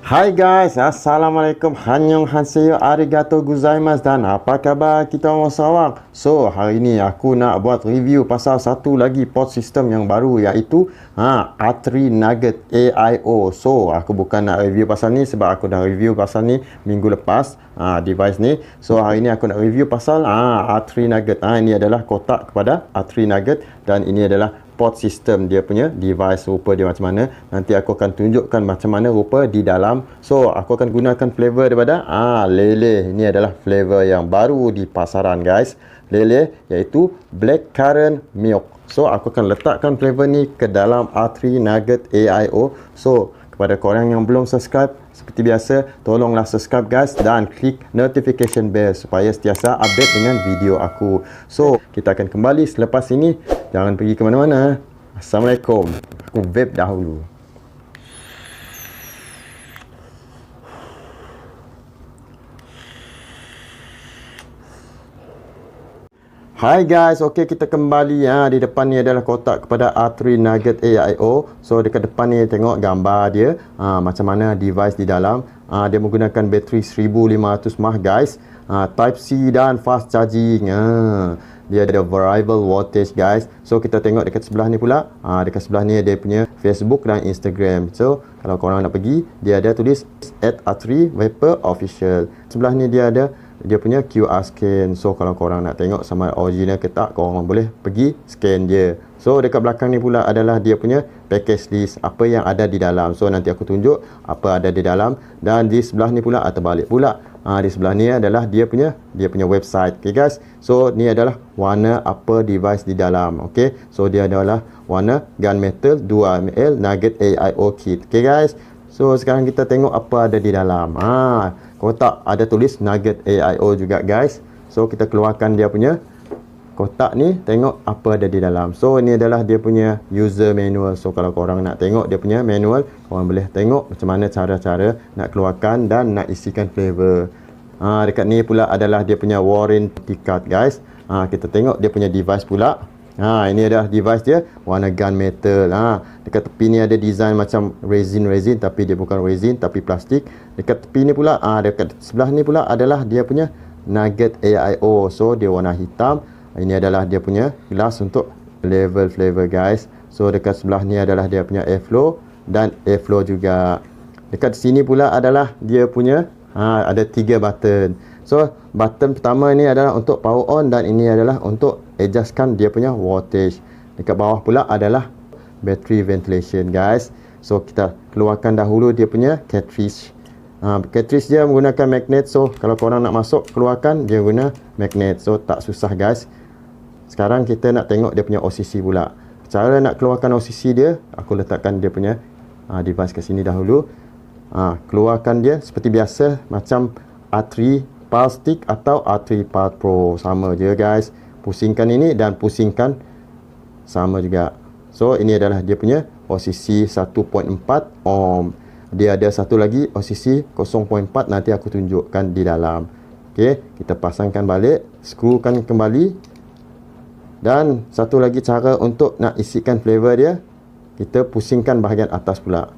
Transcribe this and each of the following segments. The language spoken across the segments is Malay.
Hai guys, Assalamualaikum, Annyeonghaseyo, Arigato gozaimasu dan apa khabar kita orang Sarawak. So, hari ni aku nak buat review pasal satu lagi pod system yang baru, iaitu A3 Nugget AIO. So, aku bukan nak review pasal ni sebab aku dah review pasal ni minggu lepas, device ni. So, hari ni aku nak review pasal A3 Nugget. Ini adalah kotak kepada A3 Nugget dan ini adalah pod system dia punya device, rupa dia macam mana. Nanti aku akan tunjukkan macam mana rupa di dalam. So aku akan gunakan flavor daripada lele. Ini adalah flavor yang baru di pasaran guys, lele, iaitu blackcurrant milk. So aku akan letakkan flavor ni ke dalam A3 Nugget AIO. So kepada korang yang belum subscribe, seperti biasa tolonglah subscribe guys dan klik notification bell supaya sentiasa update dengan video aku. So kita akan kembali selepas ini. Jangan pergi ke mana-mana. Assalamualaikum. Aku vape dahulu. Hai guys, okey, kita kembali di depan ni adalah kotak kepada A3 Nugget AIO. So dekat depan ni tengok gambar dia, macam mana device di dalam. Dia menggunakan bateri 1500 mAh guys, Type C dan fast charging. Dia ada variable voltage guys. So kita tengok dekat sebelah ni pula, dekat sebelah ni dia punya Facebook dan Instagram. So kalau korang nak pergi, dia ada tulis @A3 Vapor Official. Sebelah ni dia ada dia punya QR scan. So kalau korang nak tengok sama original ke tak, korang boleh pergi scan dia. So dekat belakang ni pula adalah dia punya package list, apa yang ada di dalam. So nanti aku tunjuk apa ada di dalam. Dan di sebelah ni pula terbalik pula, di sebelah ni adalah dia punya website. Okay guys, so ni adalah warna apa device di dalam. Okay, so dia adalah warna gunmetal 2ml Nugget AIO kit. Okay guys, so sekarang kita tengok apa ada di dalam. Kotak ada tulis Nugget AIO juga guys. So kita keluarkan dia punya kotak ni, tengok apa ada di dalam. So ini adalah dia punya user manual. So kalau korang nak tengok dia punya manual, korang boleh tengok macam mana cara-cara nak keluarkan dan nak isikan flavor. Dekat ni pula adalah dia punya warranty card guys. Kita tengok dia punya device pula. Ini adalah device dia, warna gunmetal. Dekat tepi ni ada design macam resin, tapi dia bukan resin tapi plastik. Dekat tepi ni pula, dekat sebelah ni pula adalah dia punya Nugget AIO. So dia warna hitam. Ini adalah dia punya gelas untuk level flavor guys. So dekat sebelah ni adalah dia punya airflow dan airflow juga. Dekat sini pula adalah dia punya ada 3 button. So button pertama ni adalah untuk power on dan ini adalah untuk adjustkan dia punya voltage. Dekat bawah pula adalah battery ventilation guys. So kita keluarkan dahulu dia punya cartridge. Cartridge dia menggunakan magnet. So kalau korang nak masuk keluarkan, dia guna magnet. So tak susah guys. Sekarang kita nak tengok dia punya OCC pula. Cara nak keluarkan OCC dia, aku letakkan dia punya device ke sini dahulu. Keluarkan dia seperti biasa macam A3 Pulse Stick atau A3 Pulse Pro, sama je guys. Pusingkan ini dan pusingkan sama juga. So ini adalah dia punya OCC 1.4 ohm. Dia ada satu lagi OCC 0.4, nanti aku tunjukkan di dalam. Okey, kita pasangkan balik, skrukan kembali. Dan satu lagi cara untuk nak isikan flavor dia, kita pusingkan bahagian atas pula.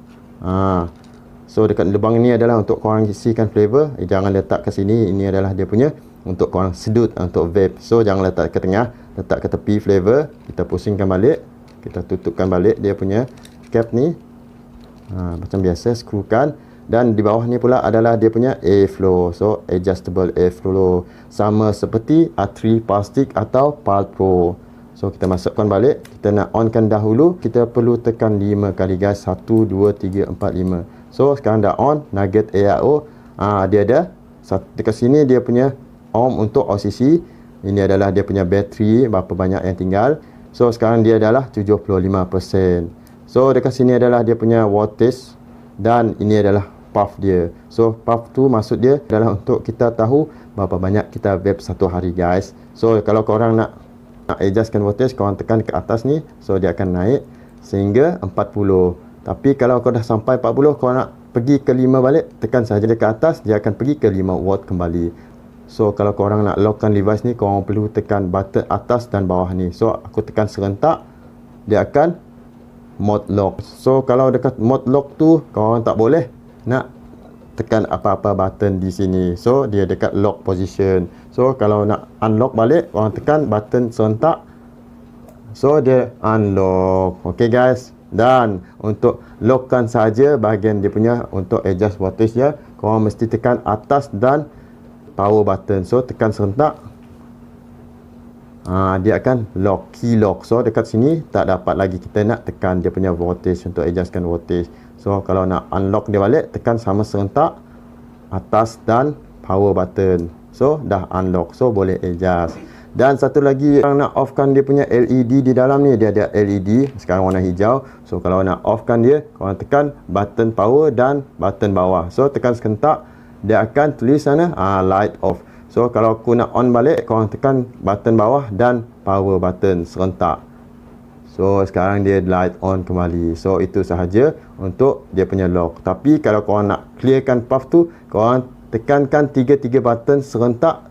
So dekat lubang ini adalah untuk korang isikan flavor. Jangan letak ke sini. Ini adalah dia punya untuk korang sedut, untuk vape. So jangan letak ke tengah, letak ke tepi flavor. Kita pusingkan balik, kita tutupkan balik dia punya cap ni. Macam biasa, skrukan. Dan di bawah ni pula adalah dia punya airflow. So adjustable airflow, sama seperti A3 Pulse Stick atau Pulse Pro. So kita masukkan balik. Kita nak onkan dahulu, kita perlu tekan 5 kali guys. 1, 2, 3, 4, 5. So sekarang dah on Nugget AIO. Dia ada dekat sini dia punya ohm untuk OCC. Ini adalah dia punya bateri, berapa banyak yang tinggal. So sekarang dia adalah 75%. So dekat sini adalah dia punya voltage dan ini adalah puff dia. So puff tu maksud dia adalah untuk kita tahu berapa banyak kita vape satu hari guys. So kalau korang nak adjustkan voltage, korang tekan ke atas ni, so dia akan naik sehingga 40. Tapi kalau kau dah sampai 40, kau nak pergi ke 5 balik, tekan sahaja dia ke atas, dia akan pergi ke 5 watt kembali. So kalau korang nak lockkan device ni, korang perlu tekan button atas dan bawah ni. So aku tekan serentak, dia akan mode lock. So kalau dekat mode lock tu korang tak boleh nak tekan apa-apa button di sini. So dia dekat lock position. So kalau nak unlock balik, korang tekan button serentak. So dia unlock. Okay guys. Dan untuk lockkan saja bahagian dia punya untuk adjust voltage dia, korang mesti tekan atas dan power button. So tekan serentak, dia akan lock, key lock. So dekat sini tak dapat lagi kita nak tekan dia punya voltage untuk adjustkan voltage. So kalau nak unlock dia balik, tekan sama serentak atas dan power button. So dah unlock, so boleh adjust. Dan satu lagi, orang nak offkan dia punya LED di dalam ni, dia ada LED sekarang warna hijau. So kalau nak offkan dia, korang tekan button power dan button bawah. So tekan serentak, dia akan tulis sana light off. So kalau aku nak on balik, korang tekan button bawah dan power button serentak. So sekarang dia light on kembali. So itu sahaja untuk dia punya lock. Tapi kalau korang nak clearkan path tu, korang tekankan 3 button serentak,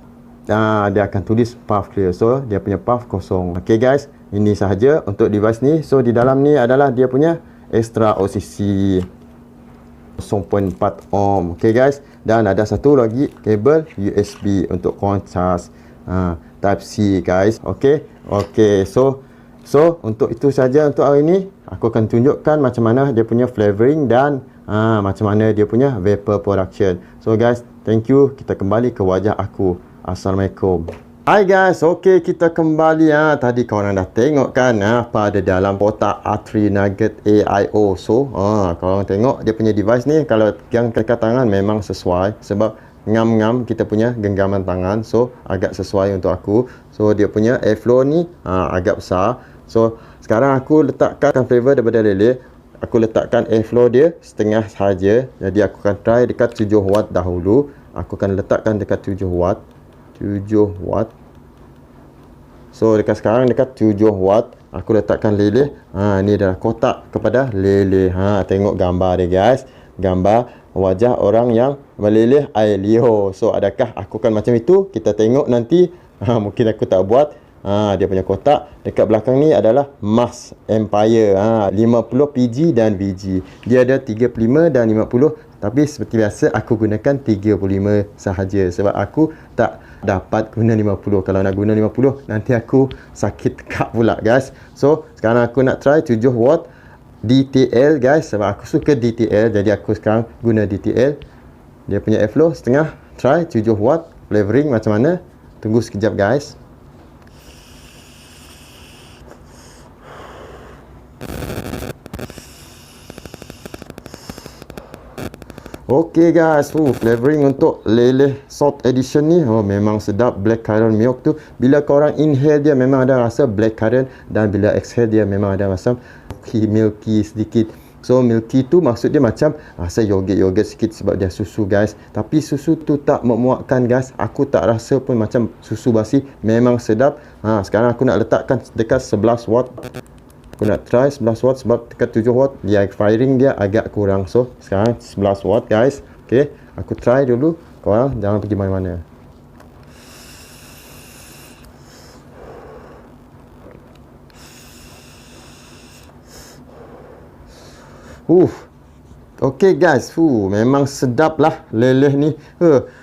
dia akan tulis path clear. So dia punya path kosong. Okay guys, ini sahaja untuk device ni. So di dalam ni adalah dia punya extra OCC 0.4 ohm. Okay guys, dan ada satu lagi kabel USB untuk korang charge type C guys. Okay, so untuk itu saja untuk hari ni. Aku akan tunjukkan macam mana dia punya flavoring dan macam mana dia punya vapor production. So guys, thank you. Kita kembali ke wajah aku. Assalamualaikum. Hai guys, okay, kita kembali. Tadi korang dah tengok kan apa ada dalam kotak A3 Nugget AIO. So korang tengok dia punya device ni, kalau pegang dekat tangan memang sesuai, sebab ngam-ngam kita punya genggaman tangan. So agak sesuai untuk aku. So dia punya airflow ni agak besar. So sekarang aku letakkan flavor daripada lele. Aku letakkan airflow dia setengah saja. Jadi aku akan try dekat 7 watt dahulu. Aku akan letakkan dekat 7 watt. So dekat sekarang dekat 7 watt aku letakkan lele. Ni adalah kotak kepada lele. Tengok gambar dia guys. Gambar wajah orang yang meleleh air liur. So adakah aku akan macam itu? Kita tengok nanti. Mungkin aku tak buat. Dia punya kotak dekat belakang ni adalah Mars Empire 50 PG dan VG. Dia ada 35 dan 50. Tapi seperti biasa aku gunakan 35 sahaja, sebab aku tak dapat guna 50. Kalau nak guna 50 nanti aku sakit tekak pula guys. So sekarang aku nak try 7 watt DTL guys, sebab aku suka DTL. Jadi aku sekarang guna DTL. Dia punya airflow setengah. Try 7 watt flavoring macam mana. Tunggu sekejap guys. Okay guys, flavoring untuk leleh salt edition ni memang sedap. Blackcurrant milk tu, bila korang inhale dia memang ada rasa blackcurrant, dan bila exhale dia memang ada rasa milky sedikit. So milky tu maksud dia macam rasa yogurt sikit, sebab dia susu guys. Tapi susu tu tak memuakkan guys. Aku tak rasa pun macam susu basi. Memang sedap. Sekarang aku nak letakkan dekat 11 watt. Aku nak try 11 watt sebab dekat 7 watt dia firing dia agak kurang. So sekarang 11 watt guys. Okay, aku try dulu. Korang jangan pergi mana-mana. Okay guys, memang sedap lah leleh ni.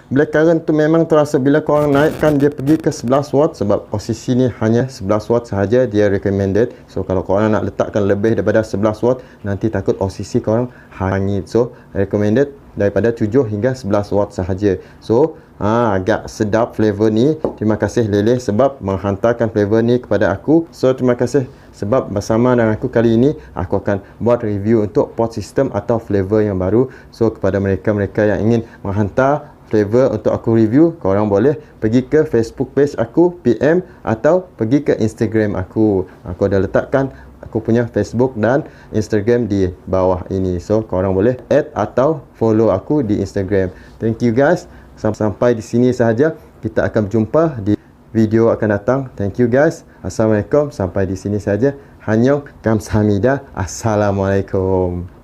Blackcurrant tu memang terasa bila korang naikkan dia pergi ke 11 watt, sebab OCC ni hanya 11 watt sahaja dia recommended. So kalau korang nak letakkan lebih daripada 11 watt, nanti takut OCC korang hangit. So recommended daripada 7 hingga 11 watt sahaja. So agak sedap flavor ni. Terima kasih leleh sebab menghantarkan flavor ni kepada aku. So terima kasih sebab bersama dengan aku kali ini aku akan buat review untuk pot system atau flavor yang baru. So kepada mereka-mereka yang ingin menghantar flavor untuk aku review, korang boleh pergi ke Facebook page aku, PM, atau pergi ke Instagram aku. Aku dah letakkan aku punya Facebook dan Instagram di bawah ini. So korang boleh add atau follow aku di Instagram. Thank you guys. Sampai di sini sahaja. Kita akan berjumpa di video akan datang. Thank you guys. Assalamualaikum. Sampai di sini saja. Annyeong, kamsahamnida. Assalamualaikum.